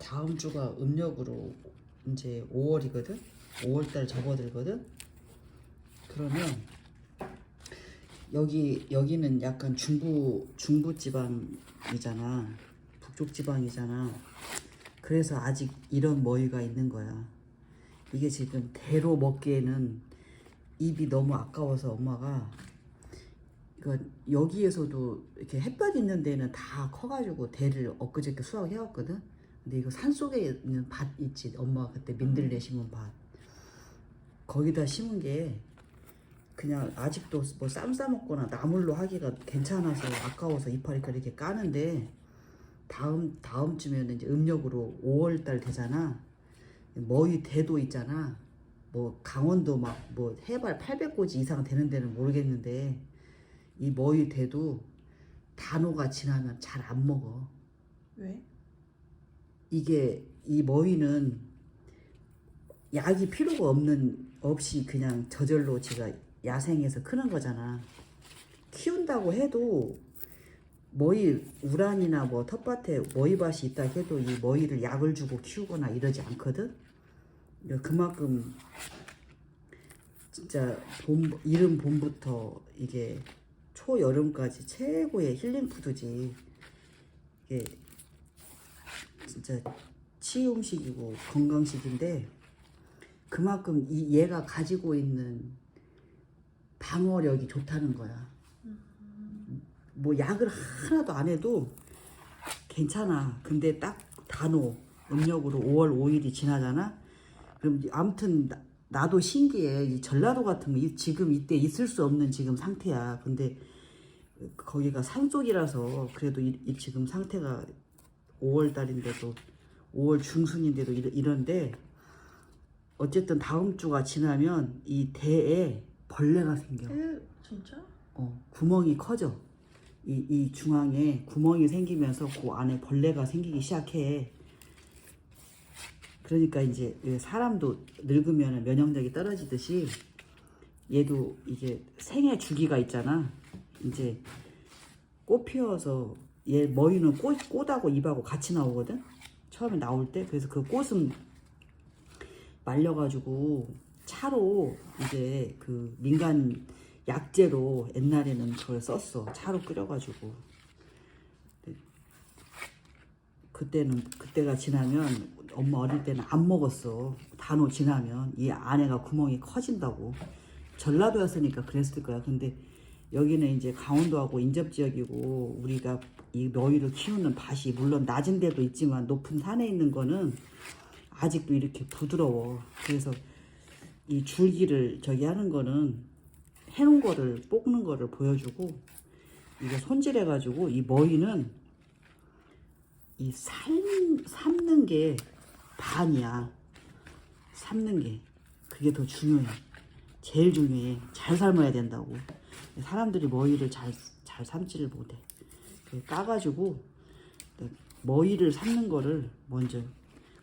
다음 주가 음력으로 이제 5월이거든. 5월달 접어들거든. 그러면 여기는 약간 중부 지방이잖아. 북쪽 지방이잖아. 그래서 아직 이런 머위가 있는 거야. 이게 지금 대로 먹기에는 입이 너무 아까워서 엄마가 이거 여기에서도 이렇게 햇볕 있는 데는 다 커가지고 대를 엊그저께 수확해왔거든. 근데 이거 산 속에 있는 밭 있지. 엄마가 그때 민들레 심은 밭. 거기다 심은 게 그냥 아직도 뭐 쌈 싸먹거나 나물로 하기가 괜찮아서 아까워서 이파리 이렇게 까는데 다음 주면은 이제 음력으로 5월 달 되잖아. 머위 대도 있잖아. 뭐 강원도 막 뭐 해발 800고지 이상 되는 데는 모르겠는데 이 머위 대도 단오가 지나면 잘 안 먹어. 왜? 이게 이 머위는 약이 필요가 없이 그냥 저절로 제가 야생에서 크는 거잖아. 키운다고 해도 머위 우란이나 뭐 텃밭에 머위밭이 있다 해도 이 머위를 약을 주고 키우거나 이러지 않거든. 그만큼 진짜 이른 봄부터 이게 초여름까지 최고의 힐링 푸드지. 이게 진짜 치유음식이고 건강식인데 그만큼 얘가 가지고 있는 방어력이 좋다는 거야. 뭐 약을 하나도 안 해도 괜찮아. 근데 딱 단오 음력으로 5월 5일이 지나잖아. 그럼 아무튼 나도 신기해. 이 전라도 같으면 지금 이때 있을 수 없는 지금 상태야. 근데 거기가 산속이라서 그래도 지금 상태가 5월 달인데도 5월 중순인데도 이런데 어쨌든 다음 주가 지나면 이 대에 벌레가 생겨. 진짜? 구멍이 커져. 이 중앙에 구멍이 생기면서 그 안에 벌레가 생기기 시작해. 그러니까 이제 사람도 늙으면 면역력이 떨어지듯이 얘도 이게 생애 주기가 있잖아. 이제 꽃 피어서 얘 머리는 꽃하고 잎하고 같이 나오거든. 처음에 나올 때. 그래서 그 꽃은 말려가지고 차로 이제 그 민간 약재로 옛날에는 그걸 썼어. 차로 끓여가지고. 그때가 지나면 엄마 어릴 때는 안 먹었어. 단오 지나면 이 안에가 구멍이 커진다고. 전라도였으니까 그랬을 거야. 근데 여기는 이제 강원도하고 인접 지역이고 우리가 이 너위를 키우는 밭이 물론 낮은 데도 있지만 높은 산에 있는 거는 아직도 이렇게 부드러워. 그래서 이 줄기를 저기 하는 거는 해놓은 거를 뽑는 거를 보여주고 이거 손질해가지고 이 머위는 이 삶는 게 반이야. 삶는 게 그게 더 중요해. 제일 중요해. 잘 삶아야 된다고. 사람들이 머위를 잘 삶지를 못해. 까가지고 머위를 삶는 거를 먼저.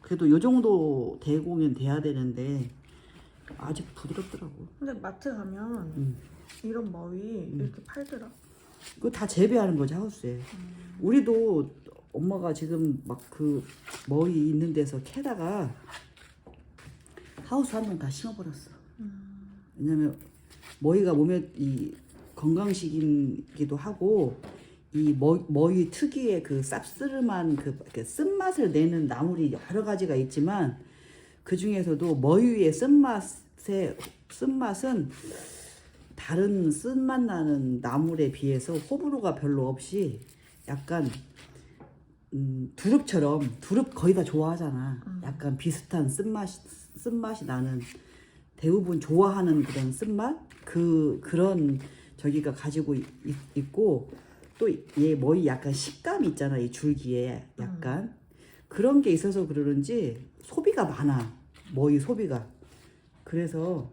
그래도 요 정도 대공은 돼야 되는데 아직 부드럽더라고. 근데 마트 가면 이런 머위 이렇게 팔더라. 그거 다 재배하는 거지 하우스에. 우리도 엄마가 지금 막 그 머위 있는 데서 캐다가 하우스 한 번 다 심어버렸어. 왜냐면 머위가 몸에 이 건강식이기도 하고 이 머위 특유의 그 쌉스름한 그 쓴맛을 내는 나물이 여러 가지가 있지만 그 중에서도 머위의 쓴맛은 다른 쓴맛 나는 나물에 비해서 호불호가 별로 없이 약간 두릅처럼 두릅 거의 다 좋아하잖아. 약간 비슷한 쓴맛이 나는 대부분 좋아하는 그런 쓴맛 그런 저기가 가지고 있고 또 얘 머위 약간 식감이 있잖아. 이 줄기에 약간 그런 게 있어서 그러는지 소비가 많아. 머위 소비가. 그래서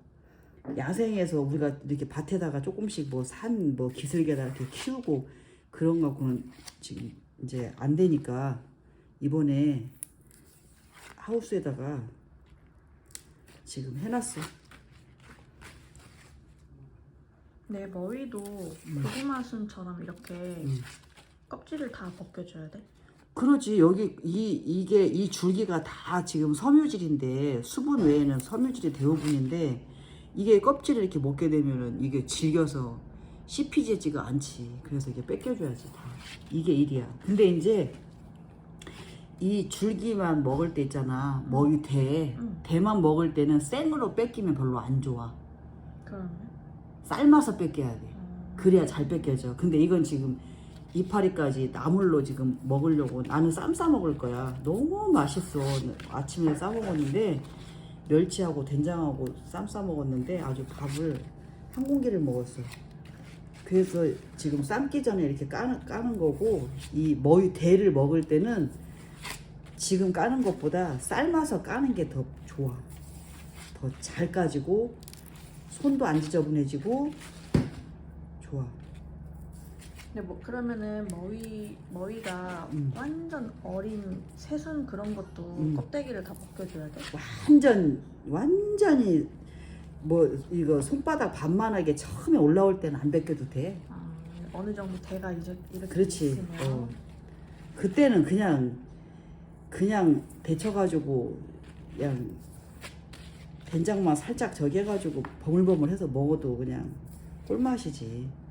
야생에서 우리가 이렇게 밭에다가 조금씩 뭐 산 뭐 기슭에다 이렇게 키우고 그런 거는 지금 이제 안 되니까 이번에 하우스에다가 지금 해놨어. 내 머위도 고구마 순처럼 이렇게 껍질을 다 벗겨줘야 돼? 그러지. 여기 이게 이 줄기가 다 지금 섬유질인데 수분 외에는 섬유질이 대부분인데 이게 껍질을 이렇게 먹게 되면은 이게 질겨서 씹히지가 않지. 그래서 이게 뺏겨줘야지 다. 이게 일이야. 근데 이제 이 줄기만 먹을 때 있잖아. 머위 대만 먹을 때는 생으로 뺏기면 별로 안 좋아. 그러면? 삶아서 뺏겨야 돼. 그래야 잘 뺏겨져. 근데 이건 지금 이파리까지 나물로 지금 먹으려고 나는 쌈 싸 먹을 거야. 너무 맛있어. 아침에 싸 먹었는데 멸치하고 된장하고 쌈 싸 먹었는데 아주 밥을 한 공기를 먹었어. 그래서 지금 삶기 전에 이렇게 까는 거고 이 머위 대를 먹을 때는 지금 까는 것보다 삶아서 까는 게 더 좋아. 더 잘 까지고 손도 안 지저분해지고 좋아. 근데 뭐 그러면은 머위가 완전 어린 새순 그런 것도 껍데기를 다 벗겨줘야 돼? 완전히 뭐 이거 손바닥 반만하게 처음에 올라올 때는 안 벗겨도 돼. 아, 어느 정도 대가 이제 이렇게 그렇지. 있으면 그때는 그냥 데쳐가지고 그냥 된장만 살짝 저기 해가지고 버물버물해서 먹어도 그냥 꿀맛이지.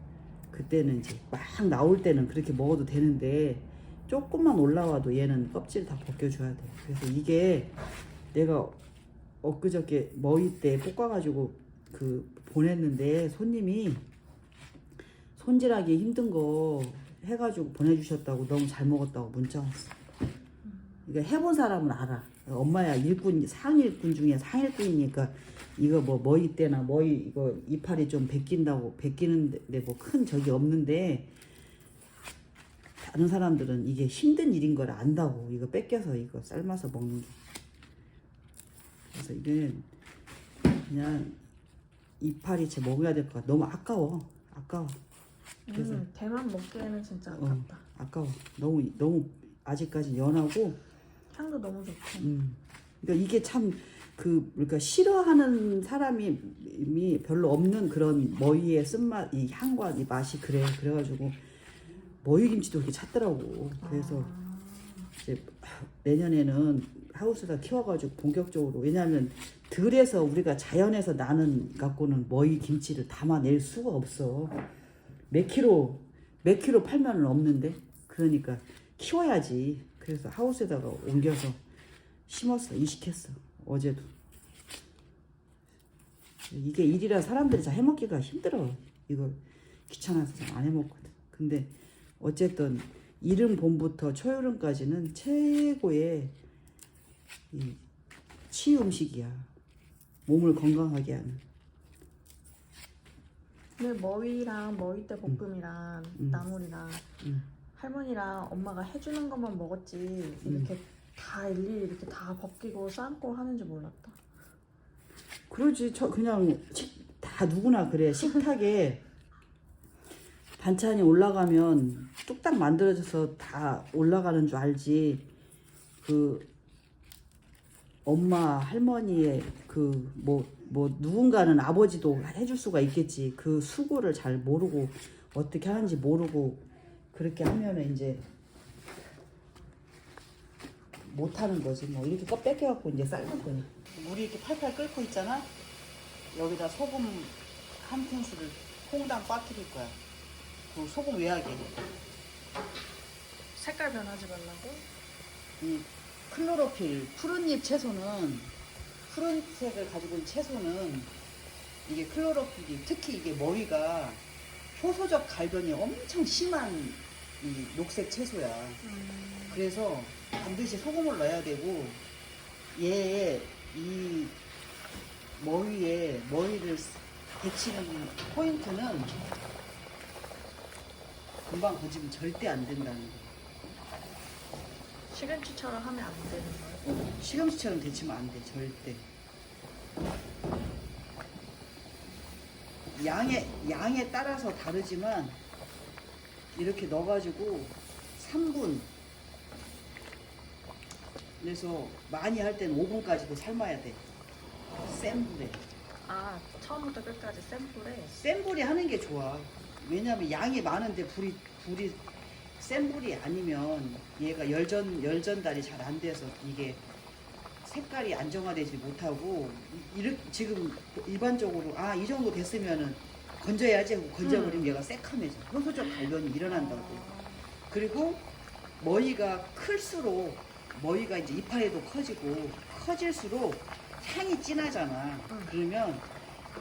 그때는 이제 막 나올 때는 그렇게 먹어도 되는데 조금만 올라와도 얘는 껍질 다 벗겨줘야 돼. 그래서 이게 내가 엊그저께 머위 때 볶아가지고 그 보냈는데 손님이 손질하기 힘든 거 해가지고 보내주셨다고 너무 잘 먹었다고 문자 왔어. 이거 해본 사람은 알아. 엄마야 일꾼 상일꾼 중에 상일꾼이니까 이거 뭐 머위 때나 머위 이거 이파리 좀 벗기는데 뭐 큰 적이 없는데 다른 사람들은 이게 힘든 일인 걸 안다고. 이거 뺏겨서 이거 삶아서 먹는 게. 그래서 이게 그냥 이파리채 먹어야 될 것 같아. 너무 아까워. 그래서 대만 먹기에는 진짜 아깝다. 아까워. 너무 아직까지 연하고 향도 너무 좋고. 그러니까 이게 참 그러니까 싫어하는 사람이 별로 없는 그런 머위의 쓴맛, 이 향과 이 맛이 그래가지고 머위 김치도 그렇게 찾더라고. 그래서 이제 내년에는 하우스에다 키워가지고 본격적으로, 왜냐하면 들에서 우리가 자연에서 나는 갖고는 머위 김치를 담아낼 수가 없어. 몇 킬로 팔면은 없는데. 그러니까 키워야지. 그래서 하우스에다가 옮겨서 심었어. 이식했어. 어제도. 이게 일이라 사람들이 잘 해먹기가 힘들어. 이거 귀찮아서 잘 안 해먹거든. 근데 어쨌든 이른 봄부터 초여름까지는 최고의 이 치유 음식이야. 몸을 건강하게 하는. 근데 머위랑 머위대 볶음이랑 나물이랑 할머니랑 엄마가 해주는 것만 먹었지 이렇게 다 일일이 이렇게 다 벗기고 삶고 하는지 몰랐다. 그러지. 그냥 다 누구나 그래. 식탁에 반찬이 올라가면 뚝딱 만들어져서 다 올라가는 줄 알지. 그 엄마 할머니의 그 뭐 누군가는 아버지도 해줄 수가 있겠지. 그 수고를 잘 모르고 어떻게 하는지 모르고 그렇게 하면은 이제 못 하는 거지. 뭐 이렇게 껍 뺏겨갖고 이제 삶을 거니. 물이 이렇게 팔팔 끓고 있잖아. 여기다 소금 한 큰술을 퐁당 빠뜨릴 거야. 그 소금 외하게. 색깔 변하지 말라고? 이 클로로필 푸른잎 채소는, 푸른색을 가지고 있는 채소는 이게 클로로필이, 특히 이게 머위가 효소적 갈변이 엄청 심한 이 녹색 채소야. 그래서 반드시 소금을 넣어야 되고, 얘의 이 머위를 데치는 포인트는 금방 거지면 절대 안 된다는 거. 시금치처럼 하면 안 되는 거예요? 시금치처럼 데치면 안 돼. 절대. 양에 따라서 다르지만 이렇게 넣어가지고 3분, 그래서 많이 할 때는 5분까지도 삶아야 돼. 센 불에. 아, 처음부터 끝까지 센 불에? 센 불에 하는 게 좋아. 왜냐면 양이 많은데 불이 센 불이 아니면 얘가 열전달이 잘 안 돼서 이게 색깔이 안정화되지 못하고 이렇게 지금 일반적으로 아 이 정도 됐으면은 건져야지 하고 건져버리면 얘가 새카매져. 효소적 발변이 일어난다고. 그리고 머리가 클수록 머리가 이제 이파리도 커지고 커질수록 향이 진하잖아. 그러면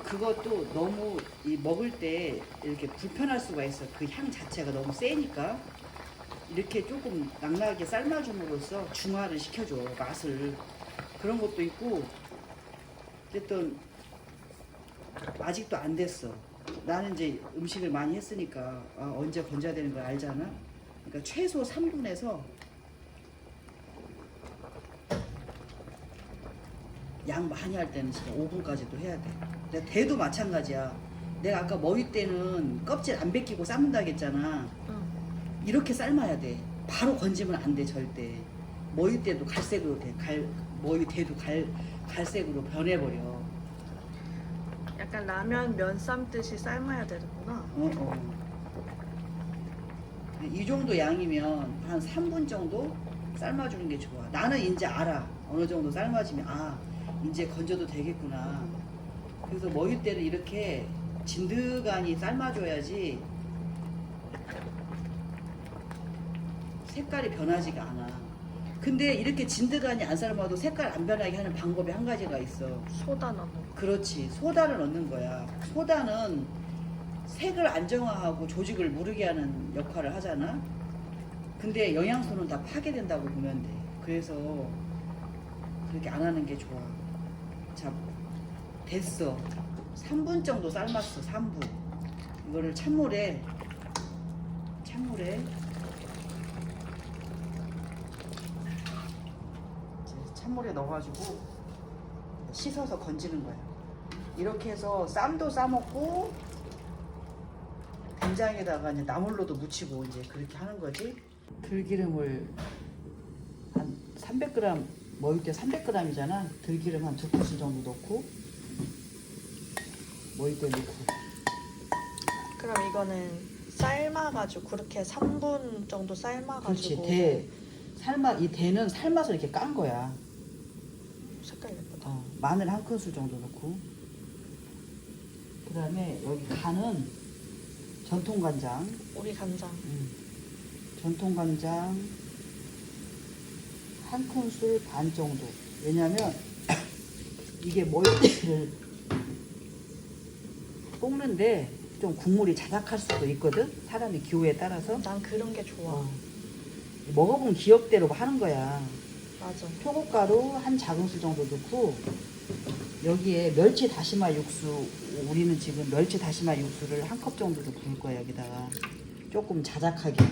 그것도 너무 이 먹을 때 이렇게 불편할 수가 있어. 그 향 자체가 너무 세니까 이렇게 조금 낭낭하게 삶아줌으로써 중화를 시켜줘 맛을. 그런 것도 있고. 어쨌든 아직도 안 됐어. 나는 이제 음식을 많이 했으니까 언제 건져야 되는 걸 알잖아. 그러니까 최소 3분에서 양 많이 할 때는 진짜 5분까지도 해야 돼. 근데 대도 마찬가지야. 내가 아까 머위 때는 껍질 안 벗기고 삶는다 했잖아. 이렇게 삶아야 돼. 바로 건지면 안 돼 절대. 머위 때도 갈색으로 돼. 머위 대도 갈색으로 변해버려. 약간 라면 면 삶듯이 삶아야 되는구나. 이 정도 양이면 한 3분 정도 삶아주는 게 좋아. 나는 이제 알아. 어느 정도 삶아지면 이제 건져도 되겠구나. 그래서 머위 때는 이렇게 진드간이 삶아줘야지 색깔이 변하지가 않아. 근데 이렇게 진드간이 안 삶아도 색깔 안 변하게 하는 방법이 한 가지가 있어. 소다 넣는 거. 그렇지. 소다를 넣는 거야. 소다는 색을 안정화하고 조직을 무르게 하는 역할을 하잖아. 근데 영양소는 다 파괴된다고 보면 돼. 그래서 그렇게 안 하는 게 좋아. 자, 됐어. 3분 정도 삶았어. 3분. 이거를 찬물에 넣어가지고 씻어서 건지는 거야. 이렇게 해서 쌈도 싸먹고 된장에다가 이제 나물로도 무치고 이제 그렇게 하는 거지. 들기름을 한 300g, 먹을 때 300g이잖아. 들기름 한 2큰술 정도 넣고 먹을 때 넣고. 그럼 이거는 삶아가지고 그렇게 3분 정도 삶아가지고. 그렇지. 이 대는 삶아서 이렇게 깐 거야. 색깔 예쁘다. 마늘 1큰술 정도 넣고. 그 다음에 여기 간은 전통간장. 우리 간장. 전통간장 1큰술 반 정도. 왜냐면 이게 머리를 볶는데 좀 국물이 자작할 수도 있거든. 사람의 기호에 따라서. 난 그런 게 좋아. 먹어본 기억대로 하는 거야. 맞아. 표고가루 한 작은술 정도 넣고 여기에 멸치 다시마 육수. 우리는 지금 멸치 다시마 육수를 1컵 정도 부을 거야. 여기다가 조금 자작하게,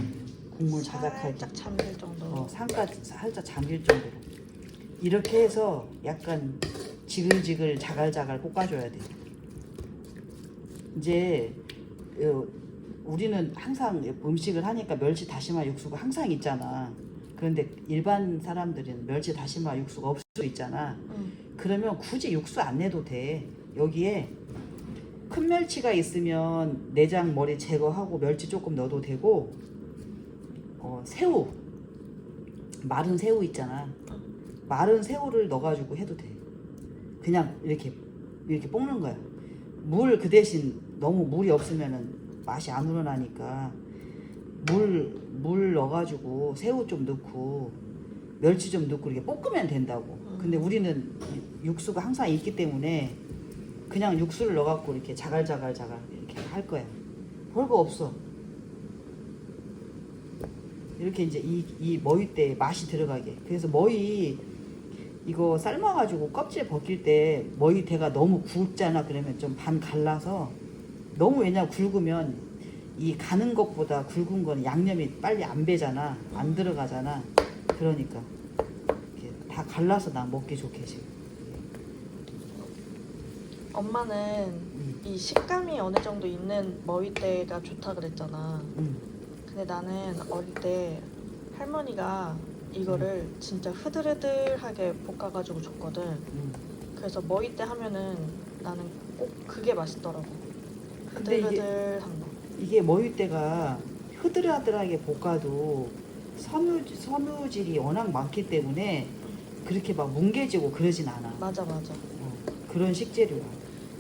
국물 자작하게, 살짝 잠길 정도로. 살짝 잠길 정도로. 이렇게 해서 약간 지글지글 자갈자갈 볶아줘야 돼. 이제 우리는 항상 음식을 하니까 멸치 다시마 육수가 항상 있잖아. 그런데 일반 사람들은 멸치 다시마 육수가 없을 수 있잖아. 그러면 굳이 육수 안 내도 돼. 여기에 큰 멸치가 있으면 내장 머리 제거하고 멸치 조금 넣어도 되고, 새우, 마른 새우 있잖아. 마른 새우를 넣어가지고 해도 돼. 그냥 이렇게 볶는 거야. 물 그 대신 너무 물이 없으면은 맛이 안 우러나니까 물 넣어가지고 새우 좀 넣고 멸치 좀 넣고 이렇게 볶으면 된다고. 근데 우리는 육수가 항상 있기 때문에 그냥 육수를 넣어갖고 이렇게 자갈자갈 이렇게 할 거야. 별거 없어. 이렇게 이제 이 머위 때 맛이 들어가게. 그래서 머위 이거 삶아가지고 껍질 벗길 때 머위 대가 너무 굵잖아. 그러면 좀 반 갈라서, 너무 왜냐 굵으면 이 가는 것보다 굵은 건 양념이 빨리 안 배잖아. 안 들어가잖아. 그러니까 이렇게 다 갈라서 나 먹기 좋게 지금. 엄마는 이 식감이 어느 정도 있는 머위대가 좋다 그랬잖아. 근데 나는 어릴 때 할머니가 이거를 진짜 흐들흐들하게 볶아가지고 줬거든. 그래서 머위대 하면은 나는 꼭 그게 맛있더라고. 근데 흐들흐들한 거. 이게 머위대가 흐드러하게 볶아도 섬유질이 워낙 많기 때문에 그렇게 막 뭉개지고 그러진 않아. 맞아. 그런 식재료야.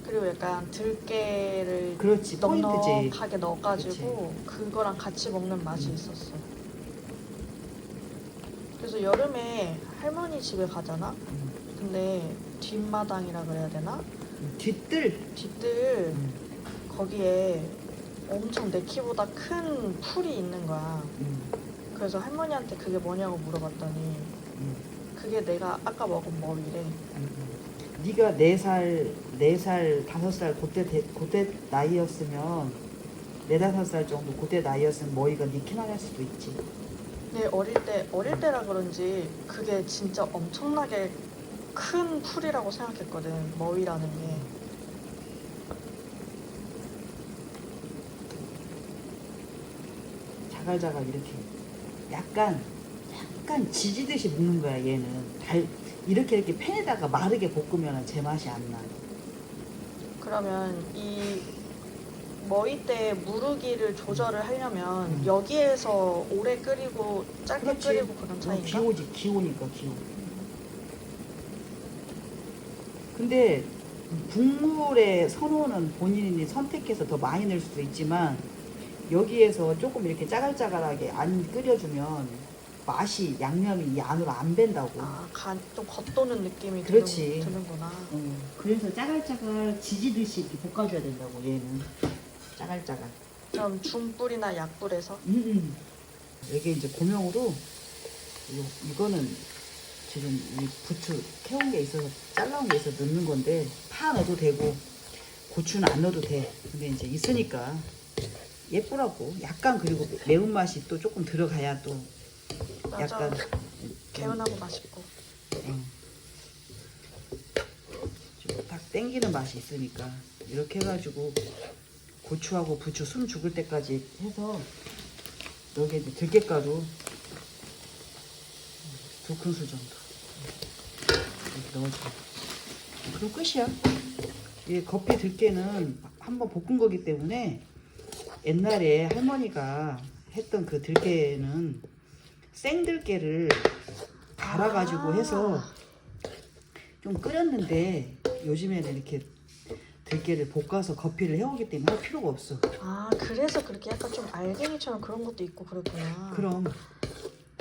그리고 약간 들깨를 그렇지, 포인트지. 넉넉하게 넣어가지고 그거랑 같이 먹는 맛이 있었어. 그래서 여름에 할머니 집에 가잖아? 근데 뒷마당이라 그래야 되나? 뒷뜰. 뒷뜰 거기에 엄청 내 키보다 큰 풀이 있는 거야. 그래서 할머니한테 그게 뭐냐고 물어봤더니 그게 내가 아까 먹은 머리래. 네가 4살, 5살 그때 나이였으면 4, 5살 정도 그때 나이였으면 머리가 네 키만 할 수도 있지. 근데 어릴 때라 그런지 그게 진짜 엄청나게 큰 풀이라고 생각했거든. 머위라는 게. 자갈자갈 이렇게 약간 지지듯이 볶는 거야. 얘는 이렇게 팬에다가 마르게 볶으면 제맛이 안 나. 그러면 이 머위대 무르기를 조절을 하려면 여기에서 오래 끓이고 짧게 그렇지. 끓이고 그런 차이인가? 기호니까. 근데 국물의 선호는 본인이 선택해서 더 많이 넣을 수도 있지만 여기에서 조금 이렇게 짜갈짜갈하게 안 끓여주면 맛이 양념이 이 안으로 안 밴다고. 아, 좀 겉도는 느낌이 그렇지. 드는구나. 그래서 짜갈짜갈 지지듯이 이렇게 볶아줘야 된다고. 얘는 짜갈짜갈. 그럼 중불이나 약불에서? 이게 이제 고명으로 이거는 지금 이 부추 캐온 게 있어서 잘라온 게 있어서 넣는 건데 파 넣어도 되고 고추는 안 넣어도 돼. 근데 이제 있으니까 예쁘라고. 약간 그리고 매운맛이 또 조금 들어가야 또 맞아. 약간 개운하고 맛있고. 좀 딱 땡기는 맛이 있으니까 이렇게 해가지고 고추하고 부추 숨 죽을 때까지 해서 여기에 이제 들깨가루 2큰술 정도 이렇게 넣어줘. 그럼 끝이야. 이 겉비 들깨는 한번 볶은 거기 때문에 옛날에 할머니가 했던 그 들깨는 생들깨를 갈아가지고 해서 좀 끓였는데 요즘에는 이렇게 들깨를 볶아서 겉비를 해오기 때문에 할 필요가 없어. 아, 그래서 그렇게 약간 좀 알갱이처럼 그런 것도 있고 그랬구나. 그럼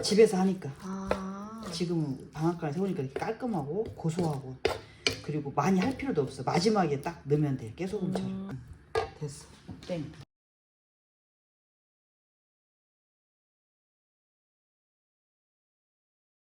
집에서 하니까. 아, 지금 방앗간에 세우니까 이렇게 깔끔하고 고소하고 그리고 많이 할 필요도 없어. 마지막에 딱 넣으면 돼. 깨소금처럼. 됐어. 땡.